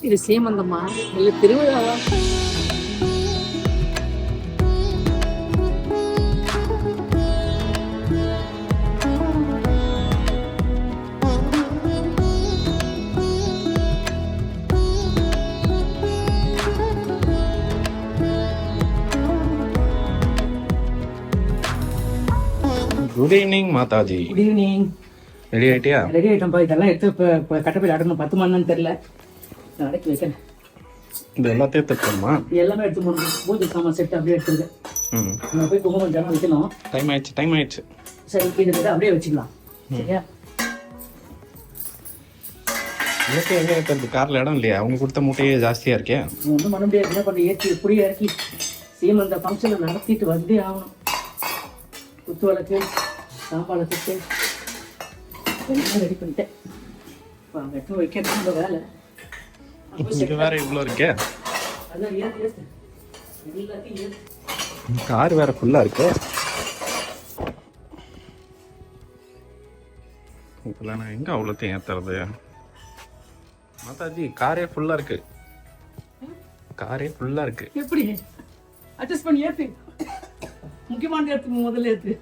இது சீமந்தமா இல்ல திருவிழாவா? Good evening Mataji. Good evening. Ready ஆயிட்டியா? ரெடி ஆயிட்டோம்ப்பா. இதெல்லாம் எடுத்து இப்போ கட்டப்பையில் அடக்கணும். 10 மணின்னு தெரியல, நான் அடக்கி வைக்கிறேன். இது எல்லாத்தையும் எடுத்துக்கணுமா? எல்லாமே எடுத்து முடியும். பூஜை சாமான் செட் அப்படியே எடுத்துருக்கேன். நம்ம போய் குங்குமம் ஜலம் வைக்கணும். டைம் ஆயிடுச்சு. சரி, இது வந்து அப்படியே வச்சுக்கலாம். சரியா? மூட்டை எங்கே இருக்கிறது? காரில் இடம் இல்லையா? அவங்க கொடுத்த மூட்டையே ஜாஸ்தியாக இருக்கே. ஒன்றும் பண்ண முடியாது. என்ன பண்ண, ஏற்றி இப்படி இறக்கி சீமந்த ஃபங்க்ஷனை நடத்திட்டு வந்தே ஆகணும். குத்து வழக்கு, சாம்பாலை சுட்டு எல்லாம் ரெடி பண்ணிட்டேன். இப்போ அங்கே எடுத்து வைக்கிறது நம்ம வேலை. இது வேற இவ்வளோ இருக்கே. அதான் ஏற்று எல்லாத்தையும் ஏற்று. கார் வேற ஃபுல்லாக இருக்கு. இப்போல்லாம் நான் எங்கே அவ்வளோத்தையும் ஏற்றுறது? மாதாஜி, காரே ஃபுல்லாக இருக்கு. எப்படி அட்ஜஸ்ட் பண்ணி ஏற்று? முக்கியமான ஏற்று, முதல்ல ஏற்று.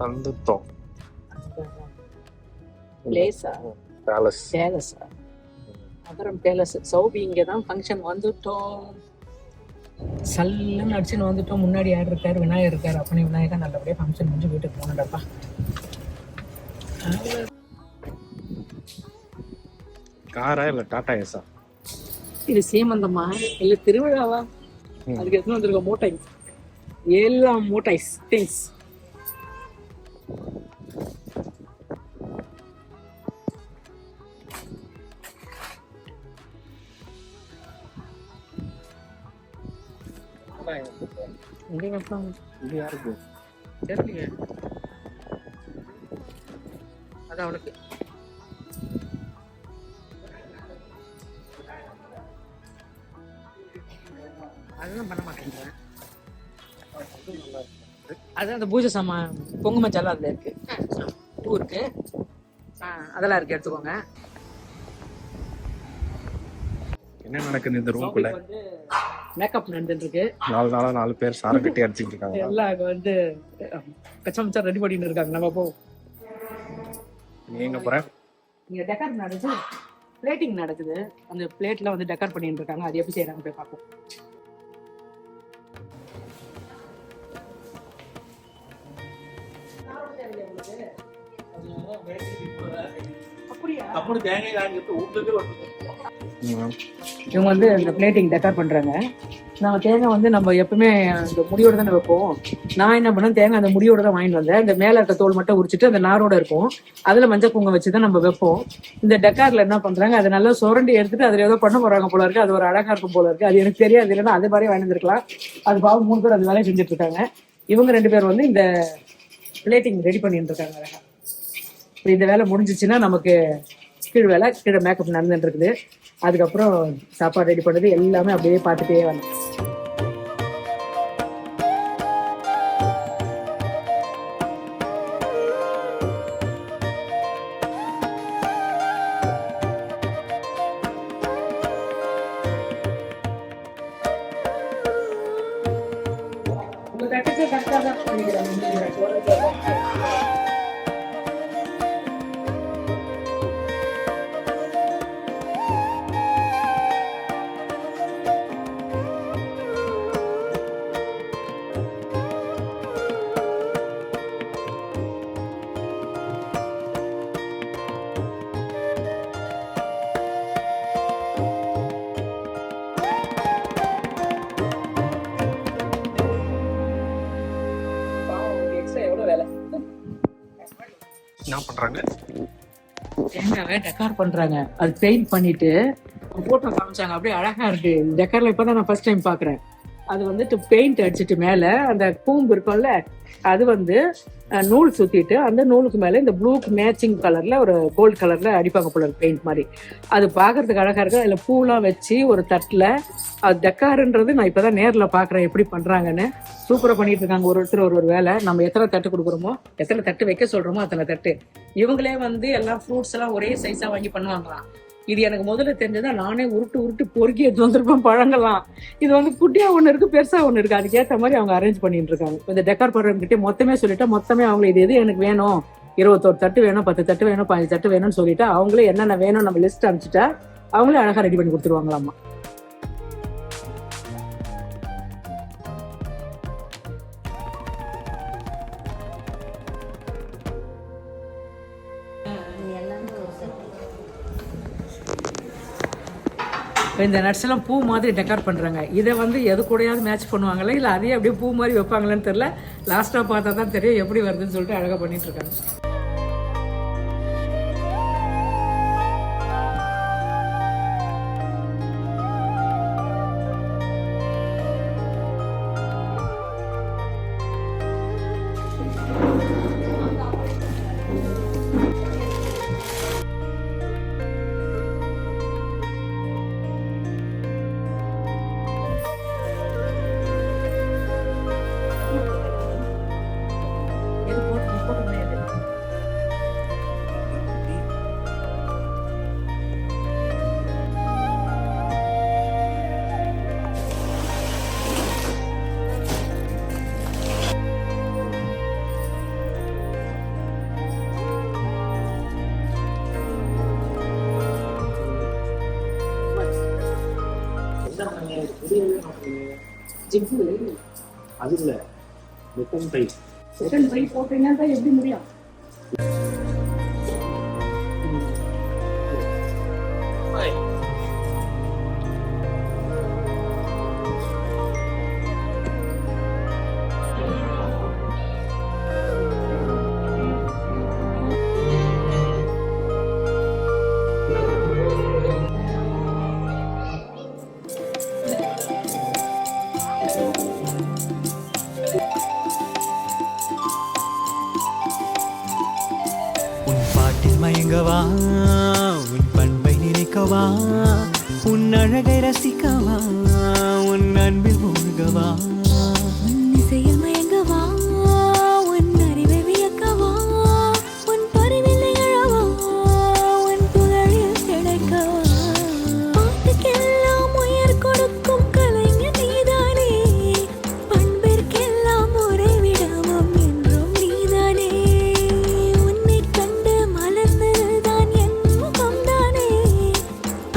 வந்துட்டோம். பேலஸா? அப்புறம் பேலஸ் சௌபி இங்கே தான் ஃபங்க்ஷன். வந்துட்டோம், சல்லுன்னு அடிச்சுன்னு வந்துட்டோம். முன்னாடி யார் இருக்கார்? விநாயகர் இருக்கார். அப்பனே விநாயகர் நல்லபடியாக ஃபங்க்ஷன் முடிஞ்சு வீட்டுக்கு போனடப்பா. காரா இல்லை டாடா ஏஸா? இது சீமந்தமா இல்லை திருவிழாவா? அதுக்கு எத்தனை வந்துருக்க மூட்டை, எல்லாம் மூட்டைஸ் திங்ஸ். இது யாருக்கு? தெரியலையே. அது அவனுக்கு. அதெல்லாம் பண்ண மாட்டேங்கிறேன். அதான் அந்த பூஜை சாமான் குங்குமச்சாலாம் அதில் இருக்கு. பூ இருக்கு, அதெல்லாம் இருக்கு, எடுத்துக்கோங்க. என்ன நடக்குது இந்த ரூம்குள்ள? வந்து மேக்கப் நடந்துட்டு இருக்கு. 4 நாளா 4 பேர் சாரம் கட்டி அடிச்சுட்டு இருக்காங்க. எல்லாம் அங்கே வந்து கச்சமச்சா ரெடி பண்ணிட்டு இருக்காங்க. நம்ம போ. நீங்க போற? இங்க டெக்கார் நடக்குது, பிளேட்டிங் நடக்குது. அந்த பிளேட்ல வந்து டெக்கார் பண்ணிட்டு இருக்காங்க. அது எப்படி செய்யறாங்க போய் பார்ப்போம். இவங்க வந்து இந்த பிளேட்டிங் டெக்கார் பண்றாங்க. நம்ம தேங்காய் வந்து நம்ம எப்பவுமே அந்த முடியோட தானே வைப்போம். நான் என்ன பண்ணேன், தேங்காய் அந்த முடியோட தான் வாங்கிட்டு வந்தேன். இந்த மேல இருக்க தோல் மட்டும் உரிச்சிட்டு அந்த நாரோட இருக்கும், அதுல மஞ்சள் குங்குமம் வச்சுதான் நம்ம வைப்போம். இந்த டெக்கார்ல என்ன பண்றாங்க, அதை நல்லா சுரண்டி எடுத்துட்டு அதுல ஏதோ பண்ண போறாங்க போல இருக்கு. அது ஒரு அழகா இருக்கும் போல இருக்கு. அது எனக்கு தெரியாது, இல்லைன்னா அது மாதிரி வாங்கிருக்கலாம். அது பாவம் 3 பேர் அது வேலையை செஞ்சுட்டு இருக்காங்க. இவங்க 2 பேர் வந்து இந்த பிளேட்டிங் ரெடி பண்ணிட்டு இருக்காங்க அழகா. இந்த வேலை முடிஞ்சிச்சுன்னா நமக்கு கீழ் வேலை, கீழே மேக்கப் நடந்துட்டு இருக்குது. அதுக்கப்புறம் சாப்பாடு ரெடி பண்ணது எல்லாமே அப்படியே பார்த்துட்டே வந்து. என்ன பண்றாங்க? தேங்காவை டெக்கார் பண்றாங்க. அது பெயிண்ட் பண்ணிட்டு போட்டோ காமிச்சாங்க. அப்படியே அழகா இருக்கு. டெக்கார்ல இப்பதான் நான் ஃபர்ஸ்ட் டைம் பாக்குறேன். அது வந்துட்டு பெயிண்ட் அடிச்சுட்டு மேல அந்த கூம்பு இருக்கும்ல அது வந்து நூல் சுத்திட்டு அந்த நூலுக்கு மேல இந்த ப்ளூக்கு மேட்சிங் கலர்ல ஒரு கோல்டு கலர்ல அடிப்பாங்க போல பெயிண்ட் மாதிரி. அது பாக்குறதுக்கு அழகா இருக்கு. அதுல பூலாம் வச்சு ஒரு தட்டுல அது டெக்காருன்றது நான் இப்பதான் நேர்ல பாக்குறேன் எப்படி பண்றாங்கன்னு. சூப்பரா பண்ணிட்டு இருக்காங்க. ஒருத்தர் ஒரு வேலை. நம்ம எத்தனை தட்டு கொடுக்குறோமோ எத்தனை தட்டு வைக்க சொல்றோமோ அத்தனை தட்டு. இவங்களே வந்து எல்லாம் ஃப்ரூட்ஸ் எல்லாம் ஒரே சைஸா வாங்கி பண்ணுவாங்களாம். இது எனக்கு முதல்ல தெரிஞ்சதா நானே உருட்டு பொறுக்கி எடுத்து வந்திருப்பேன் பழங்கள்லாம். இது வந்து குட்டியா ஒண்ணு இருக்கு பெருசா ஒண்ணு இருக்கு. அதுக்கேற்ற மாதிரி அவங்க அரேஞ்ச் பண்ணிட்டு இருக்காங்க. இந்த டெக்கார் பண்றவங்க மொத்தமே சொல்லிட்டா மொத்தமே அவங்களை இது எனக்கு வேணும் 21 தட்டு வேணும் 10 தட்டு வேணும் 15 தட்டு வேணும்னு சொல்லிட்டு அவங்களே என்னென்ன வேணும் நம்ம லிஸ்ட் அனுப்பிச்சுட்டா அவங்களே அழகா ரெடி பண்ணி கொடுத்துருவாங்களாமா. இந்த நட்ஸ் எல்லாம் பூ மாதிரி டெக்கார் பண்றாங்க. இதை வந்து எது கூடயாவது மேட்ச் பண்ணுவாங்களா இல்லை அதையே அப்படியே பூ மாதிரி வைப்பாங்களான்னு தெரியல. லாஸ்டா பார்த்தா தான் தெரியும் எப்படி வருதுன்னு சொல்லிட்டு அழகா பண்ணிட்டு இருக்காங்க. அது இல்ல செகண்ட் பை போட்டீங்கன்னா தான் எப்படி முடியும். மயங்கவா உன் பண்பை நினைக்கவா உன் அழகை ரசிக்கவா உன் அன்பில் மூழ்கவா உன் இசையில் மயங்கவா உன் அறிவை வியக்கவா உன் பரிவில் எழவா உன் புகழில் திளைக்கவா பாட்டுக்கெல்லாம் உயர் கொடுக்கும் கலைஞர் நீதானே பண்பிற்கெல்லாம் உறைவிடமும் என்றும் நீதானே உன்னை கண்டு மலர்ந்ததுதான் என் முகம்தானே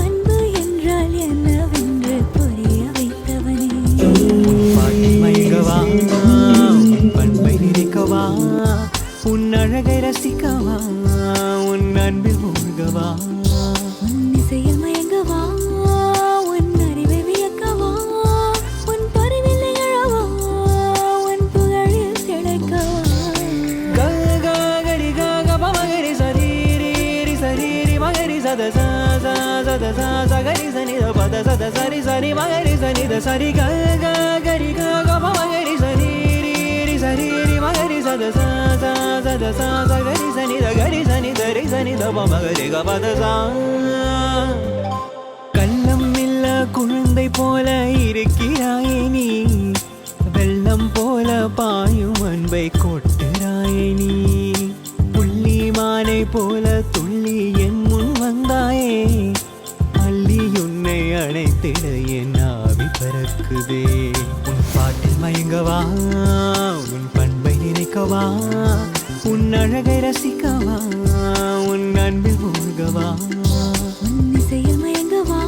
அன்பு என்றால் என்னவென்று புரிய வைத்தவனே பாட்டில் மயங்கவா உன் பண்பை நினைக்கவா உன் அழகை ரசிக்கவா உன் அன்பில் மூழ்கவா உன் இசையில் மயங்கவா உன் அறிவை வியக்கவா உன் பரிவில் எழவா உன் புகழில் திளைக்கவா கரி மகரி சரீரி சரீரி மகரி சத சத சகரி சனி பத சத சரி சரி மகரி சனி த சரி கரி மகரி சரீரி சரீரி மகரி சத சத சகரி சனி த கரி சனி தரி சனி த மகரி கபத சா கள்ளம் இல்ல குழந்தை போல இருக்கிறாயே நீ வெள்ளம் போல பாயும் அன்பை கொட்டுறாயே நீ புள்ளி மாலை போல துள்ளி என் முன் வந்தாயே அள்ளி உன்னை அணைத்திட என் ஆவி பறக்குதே உன் பாட்டில் மயங்கவா உன் பண்பை நினைக்கவா உன் அழகை ரசிக்கவா உன் அன்பில் மூழ்கவா உன் இசையில் மயங்கவா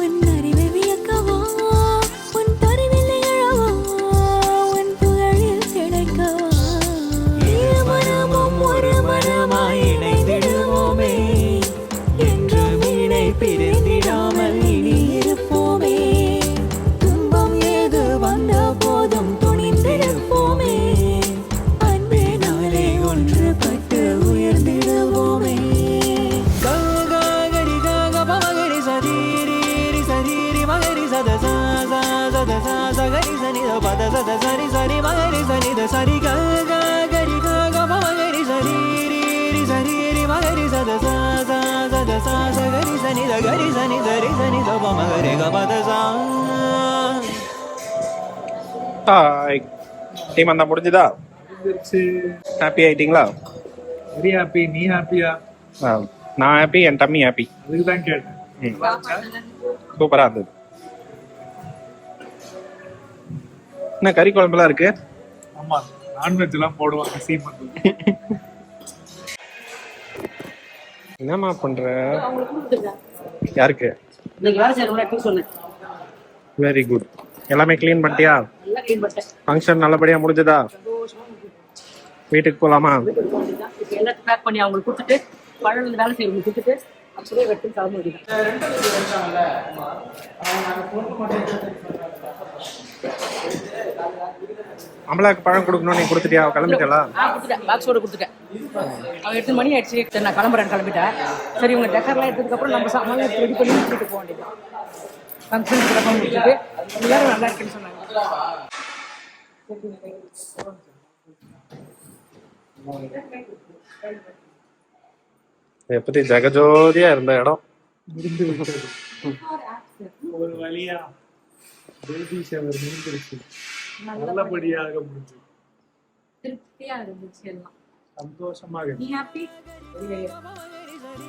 உன் அறிவை வியக்கவா உன் பரிவில் எழவா உன் புகழில் திளைக்கவா இரு மனமும் ஒரு மனமாய் இணைந்திடுவோமே என்றும் இணை பிரிந்திடாமல் இனி இருப்போமே துன்பம் ஏது வந்த போதும் துணிந்திருப்போமே அன்பே நாளே ஒன்றுபட்டு உயர்ந்திடுவோமே கரி மகரி சரீரி சரீரி மகரி சத சத sa sa gari sa ni da pa ma gari ga pa da sa. Hi team அந்த முடிஞ்சுதா? ஹாப்பி ஆயிட்டீங்களா? Very happy. நீ ஹாப்பியா? நான் ஹாப்பி, என் தம்பி ஹாப்பி. அதுக்கு தான் கேட்டேன். சூப்பரா இருந்தது. என்ன கறி குழம்புலாம் இருக்கு? ஆமா, நான்வெஜ் எல்லாம் போடுவாங்க சீமந்து. என்னம்மா பண்ற? யாருக்கு? Very good. எல்லாமே க்ளீன் பண்ணிட்டியா? ஃபங்க்ஷன் நல்லபடியா முடிஞ்சதா? வீட்டுக்கு போலாமா? எல்லாத்தையும் பேக் பண்ணி அவங்களுக்கு கொடுத்துட்டு பழம் வேலை செய்யறவங்களுக்கு கொடுத்துட்டு அப்படியே வெட்டி கிளம்ப வேண்டியது. அமலாக்கு பழம் கொடுக்கணும், நீ கொடுத்துட்டியா? கிளம்பிட்டா? கொடுத்துட்டேன், பாக்ஸோட கொடுத்துட்டேன். அவன் 8 மணி ஆயிடுச்சு. சரி நான் கிளம்புறேன், கிளம்பிட்டேன். சரி இவங்க டெக்கர்லாம் எடுத்ததுக்கு அப்புறம் நம்ம சாமான் ரெடி பண்ணி வீட்டுக்கு போக வேண்டியது. ஃபங்க்ஷன் சிறப்பாக முடிச்சுட்டு எல்லாரும் நல்லா இருக்குன்னு சொன்னாங்க. எப்படி ஜெகஜோதியா இருந்த இடம் முடிந்து விட்டது. ஒரு வழியா பேபி ஷவர் முடிஞ்சிருச்சு. நல்லபடியாக முடிஞ்சது. திருப்தியா இருந்துச்சு எல்லாம். சந்தோஷமாக நீ ஹாப்பி?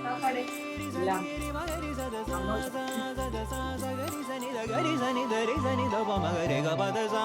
சாப்பாடு எல்லாம் Gari sa ni da pa ma gari ga pa da sa.